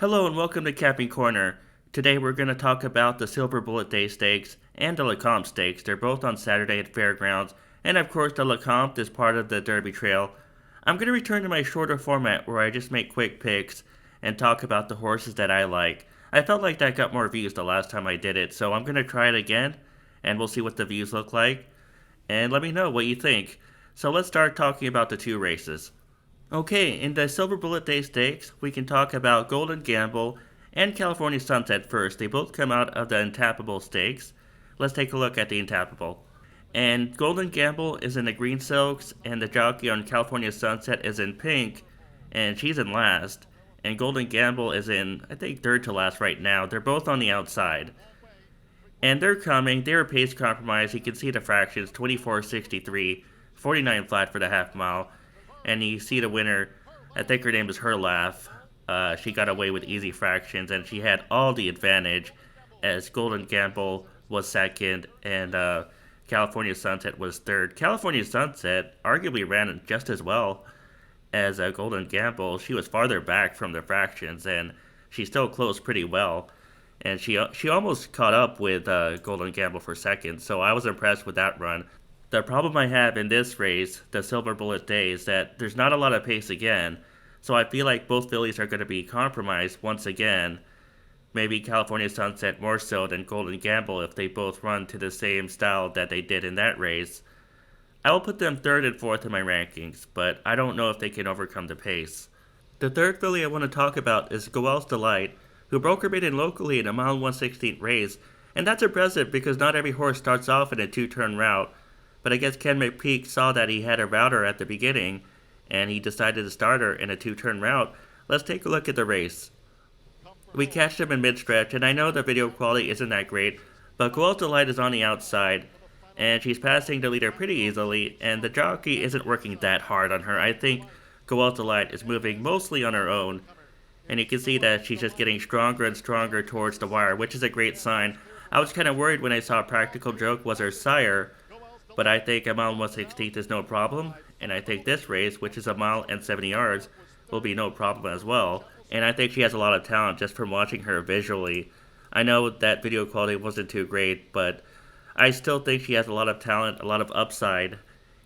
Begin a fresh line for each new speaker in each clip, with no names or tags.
Hello and welcome to Capping Corner. Today we're going to talk about the Silverbulletday Stakes and the Lecomte Stakes. They're both on Saturday at Fairgrounds, and of course the Lecomte is part of the Derby Trail. I'm going to return to my shorter format where I just make quick picks and talk about the horses that I like. I felt like that got more views the last time I did it, so I'm going to try it again, and we'll see what the views look like, and let me know what you think. So let's start talking about the two races. Okay, in the Silverbulletday Stakes, we can talk about Golden Gamble and California Sunset first. They both come out of the Untappable Stakes. Let's take a look at the Untappable. And Golden Gamble is in the green silks, and the jockey on California Sunset is in pink, and she's in last. And Golden Gamble is in, I think, third to last right now. They're both on the outside. And they're coming. They're a pace compromise. You can see the fractions 24.63, 49 flat for the half mile. And you see the winner, I think her name is Herlaugh. She got away with easy fractions, and she had all the advantage as Golden Gamble was second and California Sunset was third. California Sunset arguably ran just as well as Golden Gamble. She was farther back from the fractions, and she still closed pretty well. And she almost caught up with Golden Gamble for second, so I was impressed with that run. The problem I have in this race, the Silver Bullet Day, is that there's not a lot of pace again, so I feel like both fillies are going to be compromised once again. Maybe California Sunset more so than Golden Gamble if they both run to the same style that they did in that race. I will put them third and fourth in my rankings, but I don't know if they can overcome the pace. The third filly I want to talk about is Goel's Delight, who broke her maiden locally in a mile 1/16 race, and that's impressive because not every horse starts off in a two-turn route. But I guess Ken McPeak saw that he had a router at the beginning, and he decided to start her in a two-turn route. Let's take a look at the race. We catched him in mid-stretch, and I know the video quality isn't that great, but Goel's Delight is on the outside, and she's passing the leader pretty easily, and the jockey isn't working that hard on her. I think Goel's Delight is moving mostly on her own, and you can see that she's just getting stronger and stronger towards the wire, which is a great sign. I was kind of worried when I saw Practical Joke was her sire, but I think a mile 1/16 is no problem, and I think this race, which is a mile and 70 yards, will be no problem as well. And I think she has a lot of talent just from watching her visually. I know that video quality wasn't too great, but I still think she has a lot of talent, a lot of upside,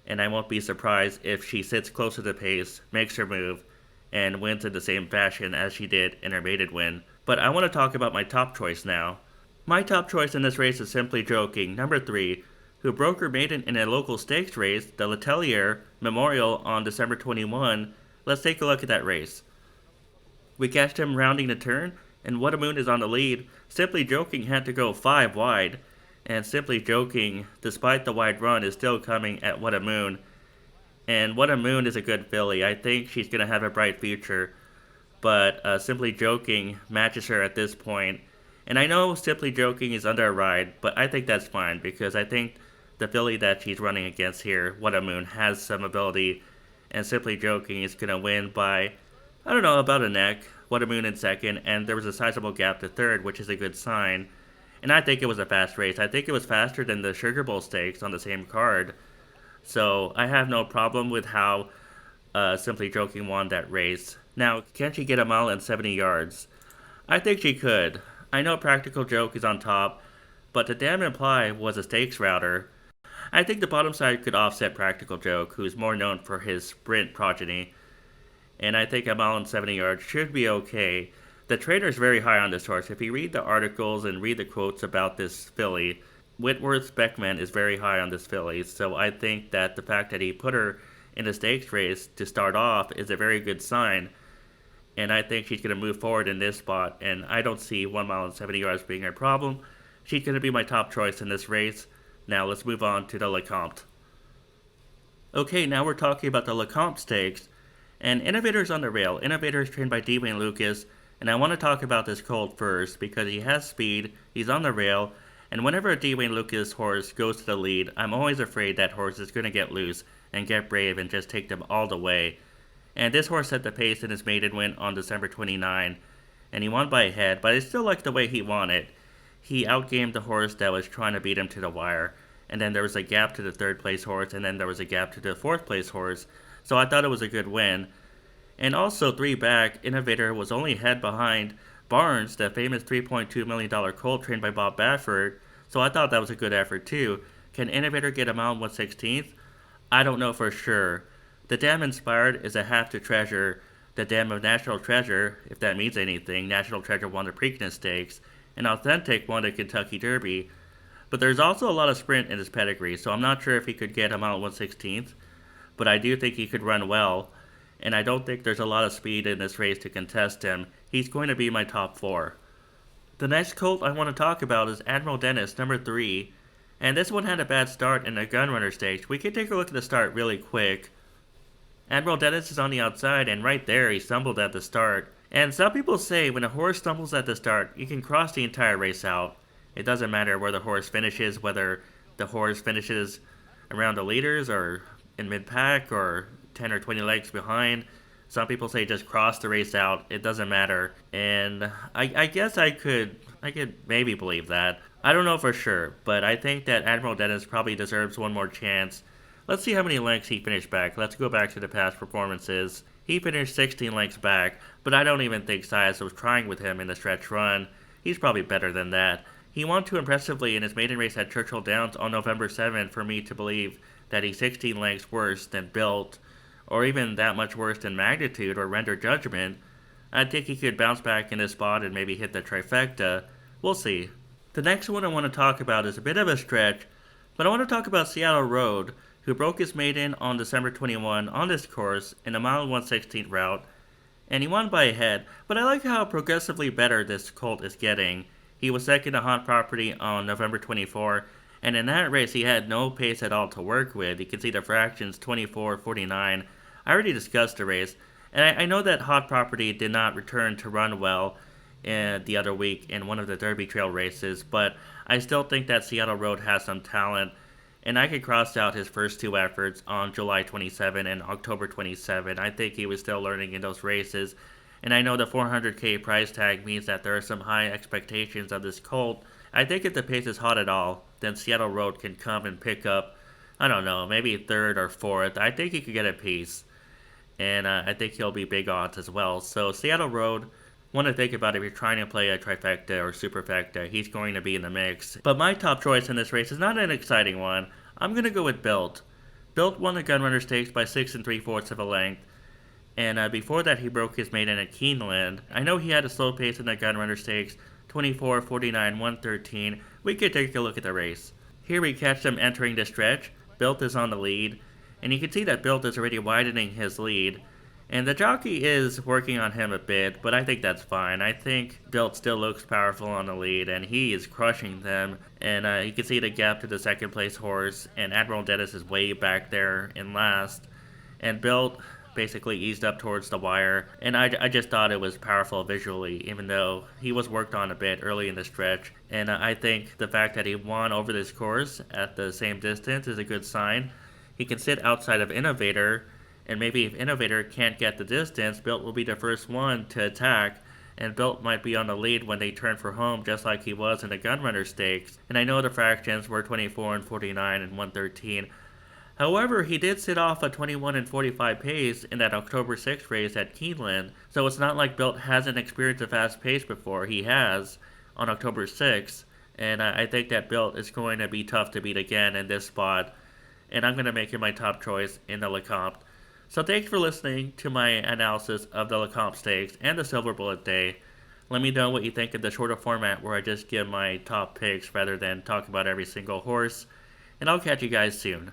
and I won't be surprised if she sits close to the pace, makes her move, and wins in the same fashion as she did in her maiden win. But I want to talk about my top choice now. My top choice in this race is Simply Joking, number 3, who broke her maiden in a local stakes race, the Letellier Memorial, on December 21. Let's take a look at that race. We catched him rounding the turn, and What a Moon is on the lead. Simply Joking had to go 5 wide, and Simply Joking, despite the wide run, is still coming at What a Moon. And What a Moon is a good filly. I think she's going to have a bright future, but Simply Joking matches her at this point. And I know Simply Joking is under a ride, but I think that's fine because I think the filly that she's running against here, What a Moon, has some ability, and Simply Joking is going to win by, I don't know, about a neck. What a Moon in second, and there was a sizable gap to third, which is a good sign. And I think it was a fast race. I think it was faster than the Sugar Bowl Stakes on the same card. So I have no problem with how Simply Joking won that race. Now, can she get a mile and 70 yards? I think she could. I know Practical Joke is on top, but the Damn Imply was a stakes router. I think the bottom side could offset Practical Joke, who's more known for his sprint progeny, and I think a mile and 70 yards should be okay. The trainer's very high on this horse. If you read the articles and read the quotes about this filly, Whitworth Beckman is very high on this filly, so I think that the fact that he put her in a stakes race to start off is a very good sign, and I think she's going to move forward in this spot, and I don't see 1 mile and 70 yards being her problem. She's going to be my top choice in this race. Now let's move on to the Lecomte. Okay, now we're talking about the Lecomte Stakes, and Innovator's on the rail. Innovator is trained by D. Wayne Lucas, and I want to talk about this colt first because he has speed, he's on the rail, and whenever a D. Wayne Lucas horse goes to the lead, I'm always afraid that horse is going to get loose and get brave and just take them all the way. And this horse set the pace in his maiden win on December 29, and he won by a head, but I still like the way he won it. He outgamed the horse that was trying to beat him to the wire, and then there was a gap to the third place horse, and then there was a gap to the fourth place horse, so I thought it was a good win. And also 3 back, Innovator was only head behind Barnes, the famous $3.2 million colt trained by Bob Baffert, so I thought that was a good effort too. Can Innovator get a mile 1/16th? I don't know for sure. The Dam Inspired is a half to treasure. The Dam of National Treasure, if that means anything, National Treasure won the Preakness Stakes, and Authentic won the Kentucky Derby. But there's also a lot of sprint in his pedigree, so I'm not sure if he could get a mile 1/16th, but I do think he could run well, and I don't think there's a lot of speed in this race to contest him. He's going to be my top 4. The next colt I want to talk about is Admiral Dennis, number 3, and this one had a bad start in the Gunrunner Stakes. We can take a look at the start really quick. Admiral Dennis is on the outside, and right there he stumbled at the start. And some people say when a horse stumbles at the start, you can cross the entire race out. It doesn't matter where the horse finishes, whether the horse finishes around the leaders or in mid-pack or 10 or 20 legs behind. Some people say just cross the race out. It doesn't matter. And I guess I could maybe believe that. I don't know for sure, but I think that Admiral Dennis probably deserves one more chance. Let's see how many lengths he finished back. Let's go back to the past performances. He finished 16 lengths back, but I don't even think Sias was trying with him in the stretch run. He's probably better than that. He won too impressively in his maiden race at Churchill Downs on November 7 for me to believe that he's 16 lengths worse than Built, or even that much worse than Magnitude or Render Judgment. I think he could bounce back in this spot and maybe hit the trifecta. We'll see. The next one I want to talk about is a bit of a stretch, but I want to talk about Seattle Road, who broke his maiden on December 21 on this course in a mile 1/16th route, and he won by a head, but I like how progressively better this colt is getting. He was second to Hot Property on November 24, and in that race he had no pace at all to work with. You can see the fractions 24-49. I already discussed the race, and I know that Hot Property did not return to run well the other week in one of the Derby Trail races, but I still think that Seattle Road has some talent, and I could cross out his first 2 efforts on July 27 and October 27. I think he was still learning in those races, and I know the $400K price tag means that there are some high expectations of this colt. I think if the pace is hot at all, then Seattle Road can come and pick up, I don't know, maybe 3rd or 4th. I think he could get a piece, and I think he'll be big odds as well. So Seattle Road, want to think about if you're trying to play a trifecta or superfecta, he's going to be in the mix. But my top choice in this race is not an exciting one. I'm going to go with Built. Built won the Gunrunner Stakes by 6 3/4 of a length, and before that he broke his maiden at Keeneland. I know he had a slow pace in the Gunrunner Stakes, 24-49, 113. We could take a look at the race. Here we catch them entering the stretch. Built is on the lead, and you can see that Built is already widening his lead. And the jockey is working on him a bit, but I think that's fine. I think Built still looks powerful on the lead, and he is crushing them. And you can see the gap to the second place horse, and Admiral Dennis is way back there in last. And Built basically eased up towards the wire, and I just thought it was powerful visually, even though he was worked on a bit early in the stretch. And I think the fact that he won over this course at the same distance is a good sign. He can sit outside of Innovator, and maybe if Innovator can't get the distance, Built will be the first one to attack, and Built might be on the lead when they turn for home, just like he was in the Gunrunner Stakes. And I know the fractions were 24-49 and 113. However, he did sit off a 21-45 pace in that October 6th race at Keeneland, so it's not like Built hasn't experienced a fast pace before. He has on October 6th, and I think that Built is going to be tough to beat again in this spot, and I'm going to make him my top choice in the Lecomte. So thanks for listening to my analysis of the Lecomte Stakes and the Silver Bullet Day. Let me know what you think of the shorter format where I just give my top picks rather than talk about every single horse. And I'll catch you guys soon.